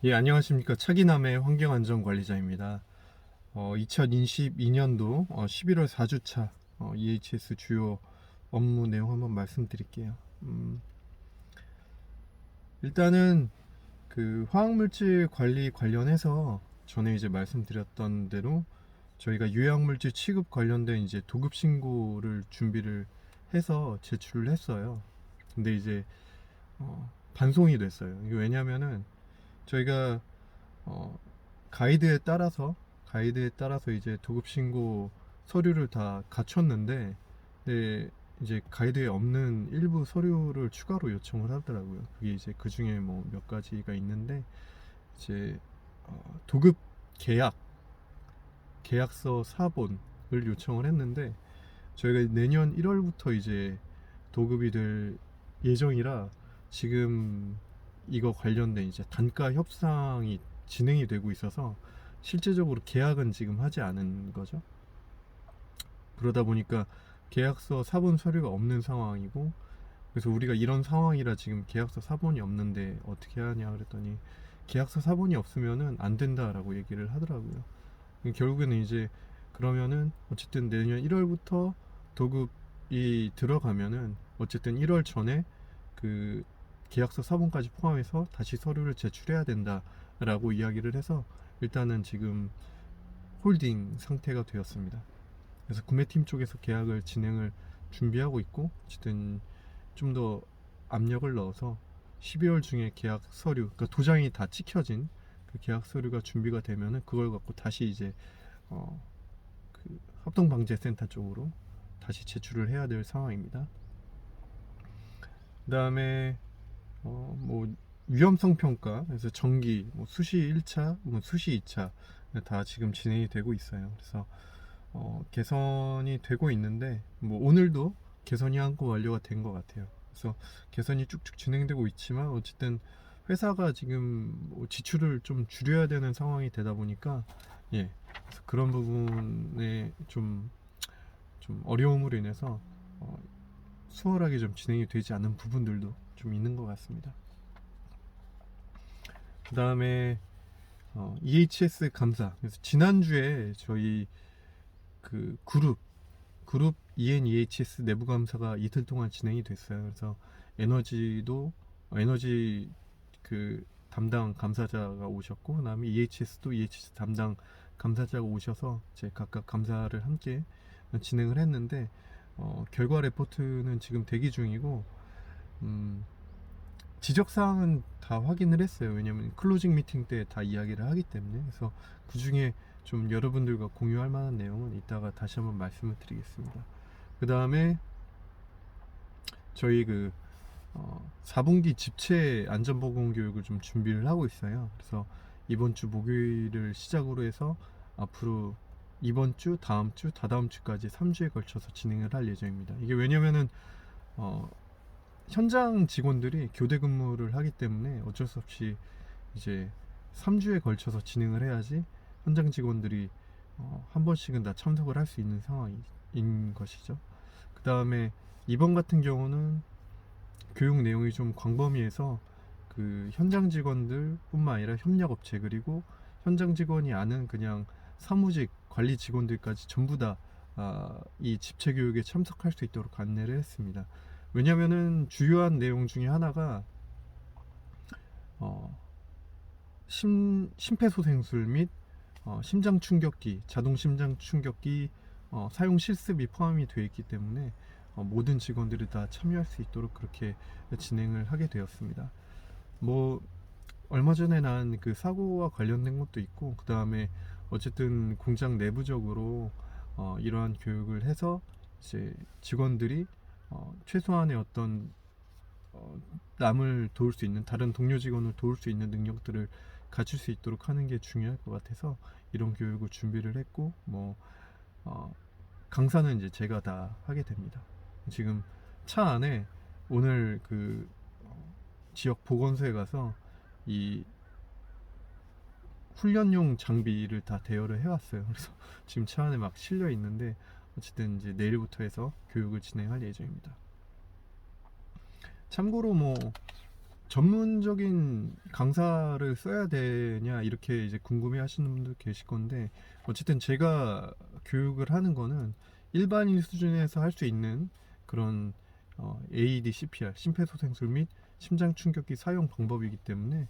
예, 안녕하십니까. 차기남의 환경안전관리자입니다. 2022년도 11월 4주차 EHS 주요 업무 내용 한번 말씀드릴게요. 일단은 그 화학물질 관리 관련해서 전에 이제 말씀드렸던 대로 저희가 유해물질 취급 관련된 이제 도급 신고를 준비를 해서 제출을 했어요. 근데 이제 반송이 됐어요. 이게 왜냐면은 저희가 어, 가이드에 따라서 이제 도급 신고 서류를 다 갖췄는데, 네, 이제 가이드에 없는 일부 서류를 추가로 요청을 하더라고요. 그게 이제 그 중에 뭐 몇 가지가 있는데, 이제 도급 계약서 사본을 요청을 했는데, 저희가 내년 1월부터 이제 도급이 될 예정이라 지금 이거 관련된 이제 단가 협상이 진행이 되고 있어서 실제적으로 계약은 지금 하지 않은 거죠. 그러다 보니까 계약서 사본 서류가 없는 상황이고, 그래서 우리가 이런 상황이라 지금 계약서 사본이 없는데 어떻게 하냐 그랬더니 계약서 사본이 없으면은 안 된다라고 얘기를 하더라고요. 결국에는 이제 그러면은 어쨌든 내년 1월부터 도급이 들어가면은 어쨌든 1월 전에 그 계약서 사본까지 포함해서 다시 서류를 제출해야 된다라고 이야기를 해서 일단은 지금 홀딩 상태가 되었습니다. 그래서 구매팀 쪽에서 계약을 진행을 준비하고 있고, 어쨌든 좀 더 압력을 넣어서 12월 중에 계약 서류, 그러니까 도장이 다 찍혀진 그 계약 서류가 준비가 되면은 그걸 갖고 다시 이제 어, 그 합동방재센터 쪽으로 다시 제출을 해야 될 상황입니다. 그 다음에 뭐 위험성 평가, 그래서 정기 뭐 수시 1차, 뭐 수시 2차 다 지금 진행이 되고 있어요. 그래서 개선이 되고 있는데 뭐 오늘도 개선이 한 거 완료가 된 것 같아요. 그래서 개선이 쭉쭉 진행되고 있지만 어쨌든 회사가 지금 뭐 지출을 좀 줄여야 되는 상황이 되다 보니까, 예, 그래서 그런 부분에 좀 어려움으로 인해서 어, 수월하게 좀 진행이 되지 않은 부분들도 좀 있는 것 같습니다. 그 다음에 EHS 감사. 그래서 지난주에 저희 그 그룹 ENEHS 내부 감사가 이틀 동안 진행이 됐어요. 그래서 에너지 그 담당 감사자가 오셨고, 그다음에 EHS도 EHS 담당 감사자가 오셔서 이제 각각 감사를 함께 진행을 했는데, 결과 레포트는 지금 대기 중이고, 음, 지적 사항은 다 확인을 했어요. 왜냐면 클로징 미팅 때 다 이야기를 하기 때문에. 그래서 그 중에 좀 여러분들과 공유할 만한 내용은 이따가 다시 한번 말씀을 드리겠습니다. 그 다음에 저희 4분기 집체 안전보건 교육을 좀 준비를 하고 있어요. 그래서 이번 주 목요일을 시작으로 해서 앞으로 이번 주, 다음 주, 다다음 주까지 3주에 걸쳐서 진행을 할 예정입니다. 이게 왜냐면은 어, 현장 직원들이 교대 근무를 하기 때문에 어쩔 수 없이 이제 3주에 걸쳐서 진행을 해야지 현장 직원들이 한 번씩은 다 참석을 할 수 있는 상황인 것이죠. 그 다음에 이번 같은 경우는 교육 내용이 좀 광범위해서 그 현장 직원들뿐만 아니라 협력업체, 그리고 현장 직원이 아는 그냥 사무직 관리 직원들까지 전부 다 이 집체 교육에 참석할 수 있도록 안내를 했습니다. 왜냐면은 주요한 내용 중에 하나가 어, 심폐소생술 및 심장 충격기, 자동 심장 충격기 사용 실습이 포함이 되어 있기 때문에 모든 직원들이 다 참여할 수 있도록 그렇게 진행을 하게 되었습니다. 뭐 얼마 전에 난 그 사고와 관련된 것도 있고, 그 다음에 어쨌든 공장 내부적으로 이러한 교육을 해서 이제 직원들이 최소한의 어떤 어, 남을 도울 수 있는, 다른 동료 직원을 도울 수 있는 능력들을 갖출 수 있도록 하는 게 중요할 것 같아서 이런 교육을 준비를 했고, 뭐 어, 강사는 이제 제가 다 하게 됩니다. 지금 차 안에 오늘 지역 보건소에 가서 이 훈련용 장비를 다 대여를 해왔어요. 그래서 지금 차 안에 막 실려 있는데 어쨌든 이제 내일부터 해서 교육을 진행할 예정입니다. 참고로 뭐 전문적인 강사를 써야 되냐 이렇게 이제 궁금해 하시는 분들 계실 건데, 어쨌든 제가 교육을 하는 거는 일반인 수준에서 할 수 있는 그런 AED, CPR, 심폐소생술 및 심장충격기 사용 방법이기 때문에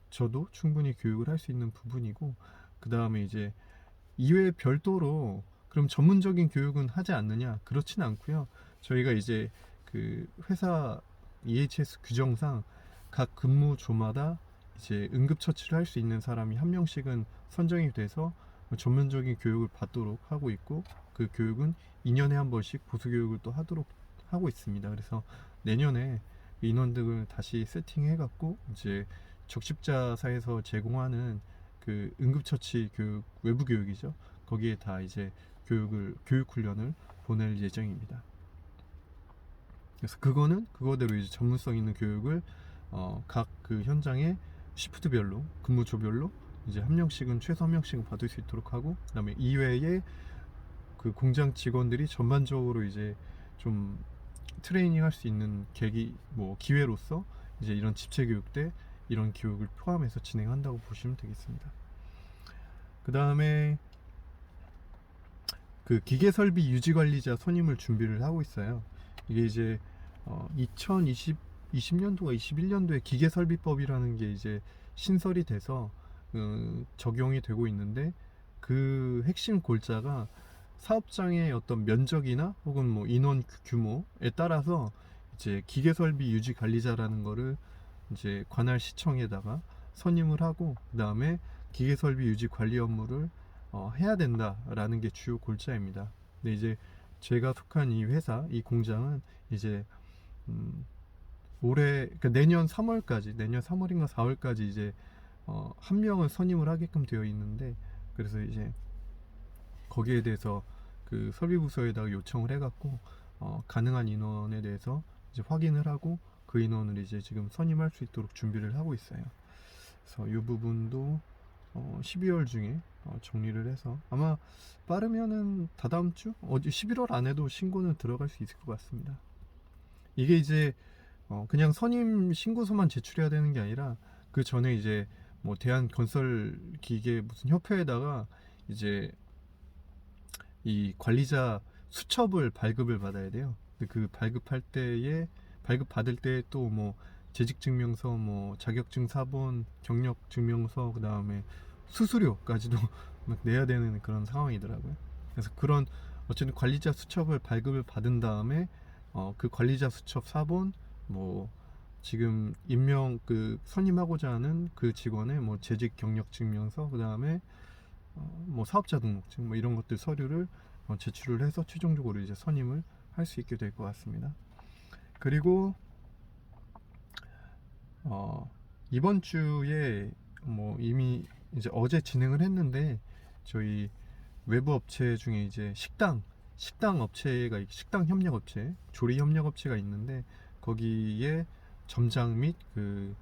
저도 충분히 교육을 할 수 있는 부분이고, 그 다음에 이제 이외에 별도로 그럼 전문적인 교육은 하지 않느냐, 그렇진 않고요. 저희가 이제 그 회사 EHS 규정상 각 근무조마다 이제 응급처치를 할 수 있는 사람이 한 명씩은 선정이 돼서 전문적인 교육을 받도록 하고 있고, 그 교육은 2년에 한 번씩 보수교육을 또 하도록 하고 있습니다. 그래서 내년에 인원들을 다시 세팅해 갖고 이제 적십자사에서 제공하는 그 응급처치 교육, 외부 교육이죠. 거기에 다 이제 교육 훈련을 보낼 예정입니다. 그래서 그거는 그거대로 이제 전문성 있는 교육을 각 그 현장의 시프트별로, 근무조별로 이제 한 명씩은 최소 한 명씩은 받을 수 있도록 하고, 그다음에 이외에 그 공장 직원들이 전반적으로 이제 좀 트레이닝 할 수 있는 계기, 뭐 기회로서 이제 이런 집체 교육 때 이런 교육을 포함해서 진행한다고 보시면 되겠습니다. 그 다음에 그 기계설비 유지관리자 선임을 준비를 하고 있어요. 이게 이제 2020년도가 21년도에 기계설비법이라는 게 이제 신설이 돼서 적용이 되고 있는데, 그 핵심 골자가 사업장의 어떤 면적이나 혹은 뭐 인원 규모에 따라서 이제 기계설비 유지관리자라는 거를 이제 관할 시청에다가 선임을 하고, 그 다음에 기계설비 유지 관리 업무를 해야 된다라는 게 주요 골자입니다. 근데 이제 제가 속한 이 회사, 이 공장은 이제 올해, 그러니까 내년 3월까지, 내년 3월인가 4월까지 이제 한 명을 선임을 하게끔 되어 있는데, 그래서 이제 거기에 대해서 그 설비부서에다가 요청을 해갖고 가능한 인원에 대해서 이제 확인을 하고 그 인원을 이제 지금 선임할 수 있도록 준비를 하고 있어요. 그래서 이 부분도 12월 중에 정리를 해서 아마 빠르면은 다다음 주 11월 안에도 신고는 들어갈 수 있을 것 같습니다. 이게 이제 그냥 선임 신고서만 제출해야 되는 게 아니라 그 전에 이제 뭐 대한건설기계 무슨 협회에다가 이제 이 관리자 수첩을 발급을 받아야 돼요. 근데 그 발급할 때에 발급 받을 때 또 뭐 재직증명서, 뭐 자격증 사본, 경력증명서, 그 다음에 수수료까지도 막 내야 되는 그런 상황이더라고요. 그래서 그런 어쨌든 관리자 수첩을 발급을 받은 다음에 그 관리자 수첩 사본, 뭐 지금 임명 그 선임하고자 하는 그 직원의 뭐 재직 경력증명서, 그 다음에 뭐 사업자 등록증, 뭐 이런 것들 서류를 제출을 해서 최종적으로 이제 선임을 할 수 있게 될 것 같습니다. 그리고 이번 주에 뭐 이미 이제 어제 진행을 했는데, 저희 외부 업체 중에 이제 식당 업체가 식당 협력 업체, 조리 협력 업체가 있는데, 거기에 점장 및 그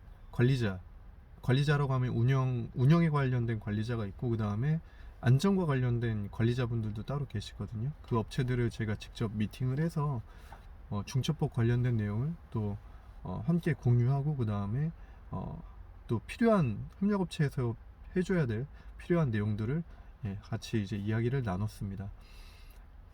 관리자라고 하면 운영에 관련된 관리자가 있고, 그 다음에 안전과 관련된 관리자분들도 따로 계시거든요. 그 업체들을 제가 직접 미팅을 해서 중첩법 관련된 내용을 또 함께 공유하고, 그 다음에 또 필요한 협력업체에서 해줘야 될 필요한 내용들을 같이 이제 이야기를 나눴습니다.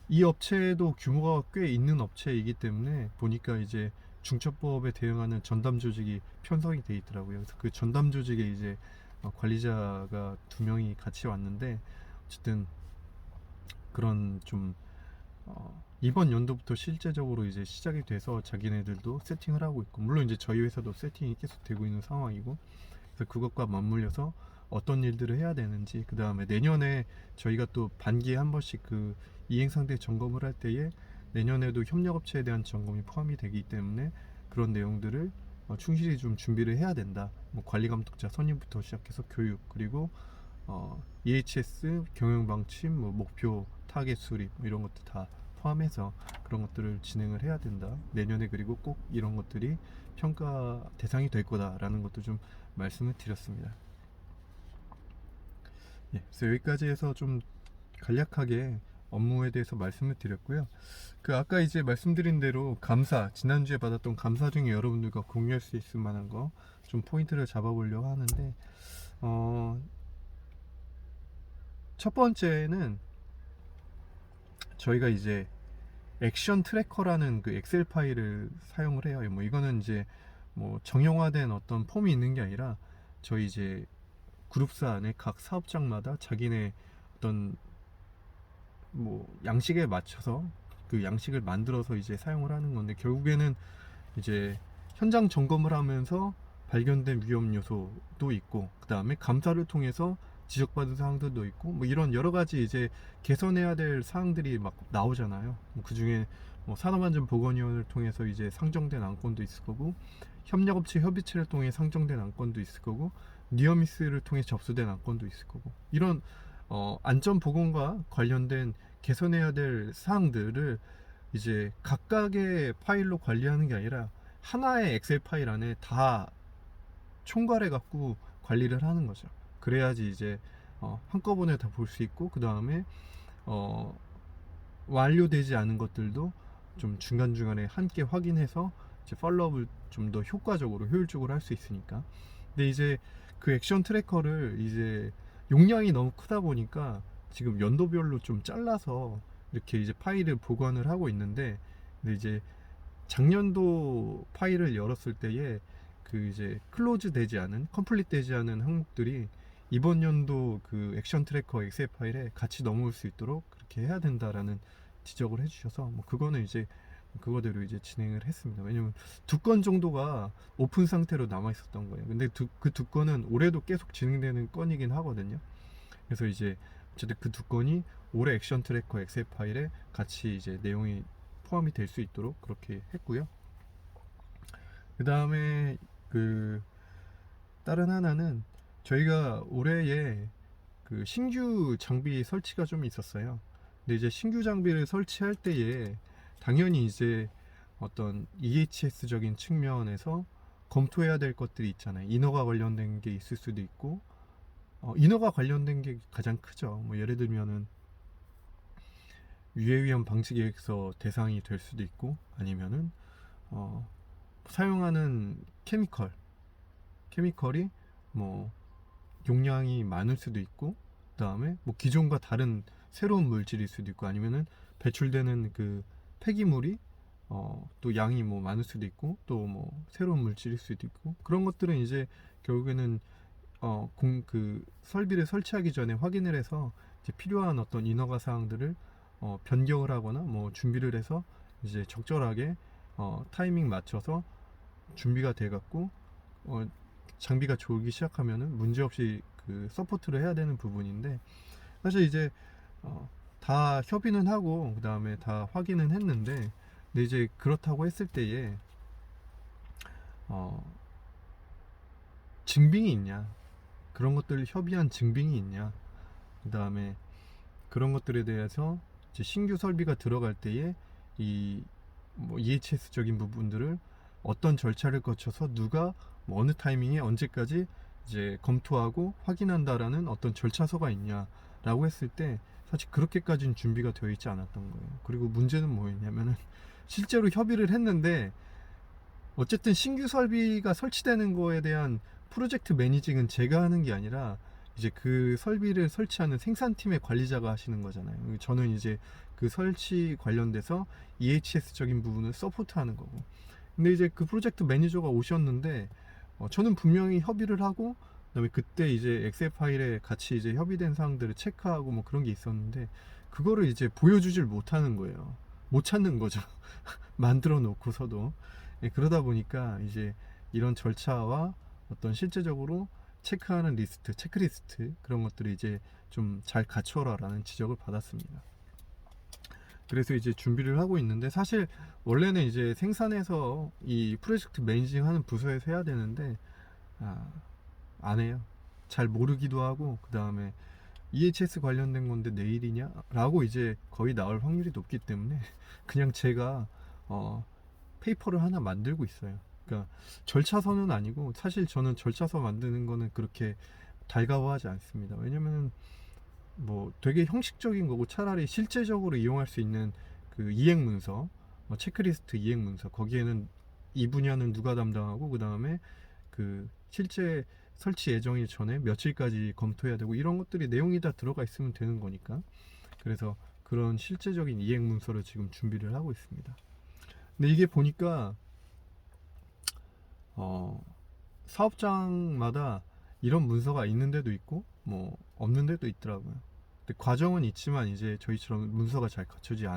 이 업체도 규모가 꽤 있는 업체이기 때문에 보니까 이제 중첩법에 대응하는 전담 조직이 편성이 돼 있더라고요. 그래서 그 전담 조직에 이제 관리자가 2명이 같이 왔는데, 어쨌든 그런 좀 이번 연도부터 실제적으로 이제 시작이 돼서 자기네들도 세팅을 하고 있고, 물론 이제 저희 회사도 세팅이 계속 되고 있는 상황이고, 그래서 그것과 맞물려서 어떤 일들을 해야 되는지, 그 다음에 내년에 저희가 또 반기에 한 번씩 그 이행상태 점검을 할 때에 내년에도 협력업체에 대한 점검이 포함이 되기 때문에 그런 내용들을 충실히 좀 준비를 해야 된다. 뭐 관리감독자 선임부터 시작해서 교육, 그리고 EHS 경영방침, 뭐 목표 타겟 수립, 뭐 이런 것들 다 포함해서 그런 것들을 진행을 해야 된다. 내년에 그리고 꼭 이런 것들이 평가 대상이 될 거다라는 것도 좀 말씀을 드렸습니다. 그래서 여기까지 해서 좀 간략하게 업무에 대해서 말씀을 드렸고요. 그 아까 이제 말씀드린 대로 감사, 지난주에 받았던 감사 중에 여러분들과 공유할 수 있을 만한 거 좀 포인트를 잡아보려고 하는데, 첫 번째는 저희가 이제 액션 트래커라는 그 엑셀 파일을 사용을 해요. 뭐 이거는 이제 뭐 정형화된 어떤 폼이 있는 게 아니라 저희 이제 그룹사 안에 각 사업장마다 자기네 어떤 뭐 양식에 맞춰서 그 양식을 만들어서 이제 사용을 하는 건데, 결국에는 이제 현장 점검을 하면서 발견된 위험 요소도 있고, 그 다음에 감사를 통해서 지적받은 사항들도 있고, 뭐 이런 여러 가지 이제 개선해야 될 사항들이 막 나오잖아요. 그 중에 뭐 산업안전보건위원회를 통해서 이제 상정된 안건도 있을 거고, 협력업체 협의체를 통해 상정된 안건도 있을 거고, 니어미스를 통해 접수된 안건도 있을 거고, 이런 안전보건과 관련된 개선해야 될 사항들을 이제 각각의 파일로 관리하는 게 아니라 하나의 엑셀 파일 안에 다 총괄해 갖고 관리를 하는 거죠. 그래야지 이제 한꺼번에 다 볼 수 있고, 그 다음에 완료되지 않은 것들도 좀 중간중간에 함께 확인해서 이제 팔로업을 좀 더 효과적으로 효율적으로 할 수 있으니까. 근데 이제 그 액션 트래커를 이제 용량이 너무 크다 보니까 지금 연도별로 좀 잘라서 이렇게 이제 파일을 보관을 하고 있는데, 근데 이제 작년도 파일을 열었을 때에 그 이제 클로즈 되지 않은, 컴플릿 되지 않은 항목들이 이번 연도 그 액션 트래커 엑셀 파일에 같이 넘어올 수 있도록 그렇게 해야 된다라는 지적을 해주셔서, 뭐 그거는 이제 그거대로 이제 진행을 했습니다. 왜냐면 2건 정도가 오픈 상태로 남아 있었던 거예요. 근데 그 2건은 올해도 계속 진행되는 건이긴 하거든요. 그래서 이제 어쨌든 그 2건이 올해 액션 트래커 엑셀 파일에 같이 이제 내용이 포함이 될 수 있도록 그렇게 했고요. 그 다음에 그 다른 하나는 저희가 올해에 그 신규 장비 설치가 좀 있었어요. 근데 이제 신규 장비를 설치할 때에 당연히 이제 어떤 EHS적인 측면에서 검토해야 될 것들이 있잖아요. 인허가 관련된 게 있을 수도 있고, 인허가 관련된 게 가장 크죠. 뭐 예를 들면은 유해위험 방지 계획서 대상이 될 수도 있고, 아니면은 사용하는 케미컬이 뭐 용량이 많을 수도 있고, 그 다음에 뭐 기존과 다른 새로운 물질일 수도 있고, 아니면은 배출되는 그 폐기물이 또 양이 뭐 많을 수도 있고, 또 뭐 새로운 물질일 수도 있고, 그런 것들은 이제 결국에는 그 설비를 설치하기 전에 확인을 해서 이제 필요한 어떤 인허가 사항들을 변경을 하거나 뭐 준비를 해서 이제 적절하게 타이밍 맞춰서 준비가 돼 갖고 장비가 졸기 시작하면은 문제없이 그 서포트를 해야 되는 부분인데, 사실 이제 다 협의는 하고 그 다음에 다 확인은 했는데, 근데 이제 그렇다고 했을 때에 증빙이 있냐, 그런 것들을 협의한 증빙이 있냐, 그 다음에 그런 것들에 대해서 이제 신규 설비가 들어갈 때에 이 뭐 EHS적인 부분들을 어떤 절차를 거쳐서 누가 뭐 어느 타이밍에 언제까지 이제 검토하고 확인한다라는 어떤 절차서가 있냐라고 했을 때 사실 그렇게까지는 준비가 되어 있지 않았던 거예요. 그리고 문제는 뭐였냐면은 실제로 협의를 했는데 어쨌든 신규 설비가 설치되는 거에 대한 프로젝트 매니징은 제가 하는 게 아니라 이제 그 설비를 설치하는 생산팀의 관리자가 하시는 거잖아요. 저는 이제 그 설치 관련돼서 EHS적인 부분을 서포트하는 거고. 근데 이제 그 프로젝트 매니저가 오셨는데 저는 분명히 협의를 하고, 그다음에 그때 이제 엑셀 파일에 같이 이제 협의된 사항들을 체크하고 뭐 그런 게 있었는데, 그거를 이제 보여주질 못하는 거예요. 못 찾는 거죠. 만들어 놓고서도. 예, 그러다 보니까 이제 이런 절차와 어떤 실제적으로 체크하는 리스트, 체크리스트, 그런 것들이 이제 좀 잘 갖춰라라는 지적을 받았습니다. 그래서 이제 준비를 하고 있는데, 사실 원래는 이제 생산해서 이 프로젝트 매니징 하는 부서에서 해야 되는데 안 해요. 잘 모르기도 하고, 그 다음에 EHS 관련된 건데 내일이냐? 라고 이제 거의 나올 확률이 높기 때문에 그냥 제가 페이퍼를 하나 만들고 있어요. 그러니까 절차서는 아니고, 사실 저는 절차서 만드는 거는 그렇게 달가워하지 않습니다. 왜냐면은 뭐 되게 형식적인 거고 차라리 실제적으로 이용할 수 있는 그 이행 문서, 체크리스트 이행 문서 거기에는 이 분야는 누가 담당하고 그 다음에 그 실제 설치 예정일 전에 며칠까지 검토해야 되고 이런 것들이 내용이 다 들어가 있으면 되는 거니까 그래서 그런 실제적인 이행 문서를 지금 준비를 하고 있습니다. 근데 이게 보니까 어, 사업장마다 이런 문서가 있는 데도 있고 뭐 없는 데도 있더라고요. 근데 과정은 있지만 이제 저희처럼 문서가 잘 갖춰지지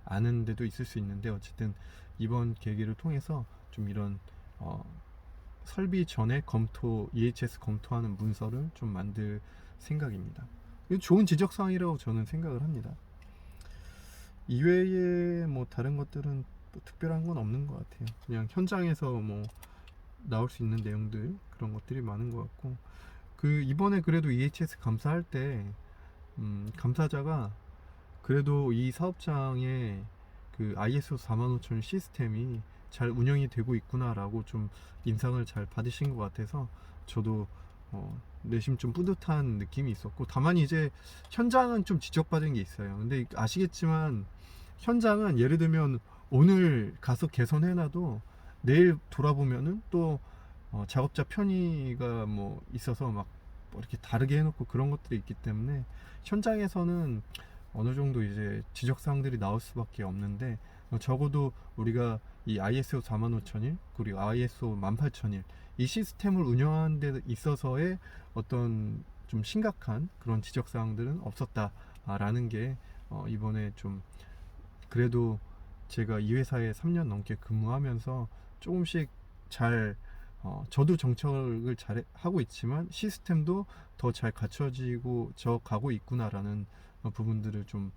않은 데도 있을 수 있는데 어쨌든 이번 계기를 통해서 좀 이런 어, 설비 전에 검토 EHS 검토하는 문서를 좀 만들 생각입니다. 이거 좋은 지적사항이라고 저는 생각을 합니다. 이외에 뭐 다른 것들은 뭐 특별한 건 없는 것 같아요. 그냥 현장에서 뭐 나올 수 있는 내용들 그런 것들이 많은 것 같고 그 이번에 그래도 EHS 감사할 때 감사자가 그래도 이 사업장의 그 ISO 45000 시스템이 잘 운영이 되고 있구나라고 좀 인상을 잘 받으신 것 같아서 저도 내심 좀 뿌듯한 느낌이 있었고 다만 이제 현장은 좀 지적받은 게 있어요. 근데 아시겠지만 현장은 예를 들면 오늘 가서 개선해놔도 내일 돌아보면은 또 작업자 편의가 뭐 있어서 막뭐 이렇게 다르게 해놓고 그런 것들이 있기 때문에 현장에서는 어느 정도 이제 지적사항들이 나올 수밖에 없는데 적어도 우리가 이 ISO 45001 그리고 ISO 18001 이 시스템을 운영하는 데 있어서의 어떤 좀 심각한 그런 지적사항들은 없었다라는 게 이번에 좀 그래도 제가 이 회사에 3년 넘게 근무하면서 조금씩 잘 저도 정책을 잘 하고 있지만 시스템도 더 잘 갖춰지고 저 가고 있구나라는 부분들을 좀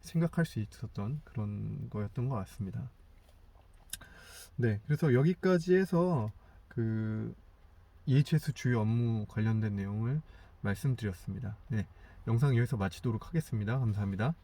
생각할 수 있었던 그런 거였던 것 같습니다. 네, 그래서 여기까지 해서 그 EHS 주요 업무 관련된 내용을 말씀드렸습니다. 네, 영상 여기서 마치도록 하겠습니다. 감사합니다.